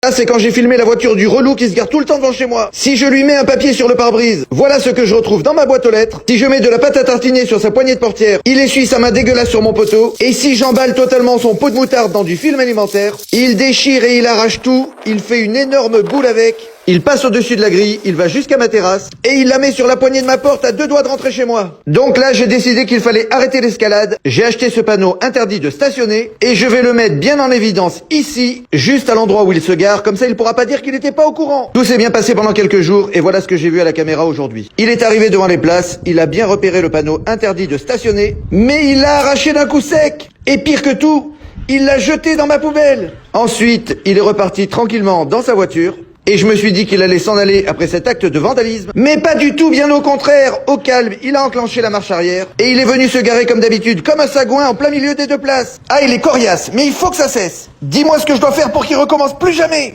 Là, c'est quand j'ai filmé la voiture du relou qui se gare tout le temps devant chez moi. Si je lui mets un papier sur le pare-brise, voilà ce que je retrouve dans ma boîte aux lettres. Si je mets de la pâte à tartiner sur sa poignée de portière, il essuie sa main dégueulasse sur mon poteau. Et si j'emballe totalement son pot de moutarde dans du film alimentaire, il déchire et il arrache tout, il fait une énorme boule avec. Il passe au-dessus de la grille, il va jusqu'à ma terrasse, et il la met sur la poignée de ma porte à 2 doigts de rentrer chez moi. Donc là, j'ai décidé qu'il fallait arrêter l'escalade, j'ai acheté ce panneau interdit de stationner, et je vais le mettre bien en évidence ici, juste à l'endroit où il se gare, comme ça il pourra pas dire qu'il n'était pas au courant. Tout s'est bien passé pendant quelques jours, et voilà ce que j'ai vu à la caméra aujourd'hui. Il est arrivé devant les places, il a bien repéré le panneau interdit de stationner, mais il l'a arraché d'un coup sec. Et pire que tout, il l'a jeté dans ma poubelle. Ensuite, il est reparti tranquillement dans sa voiture, et je me suis dit qu'il allait s'en aller après cet acte de vandalisme. Mais pas du tout, bien au contraire. Au calme, il a enclenché la marche arrière. Et il est venu se garer comme d'habitude, comme un sagouin en plein milieu des 2 places. Ah, il est coriace, mais il faut que ça cesse. Dis-moi ce que je dois faire pour qu'il recommence plus jamais.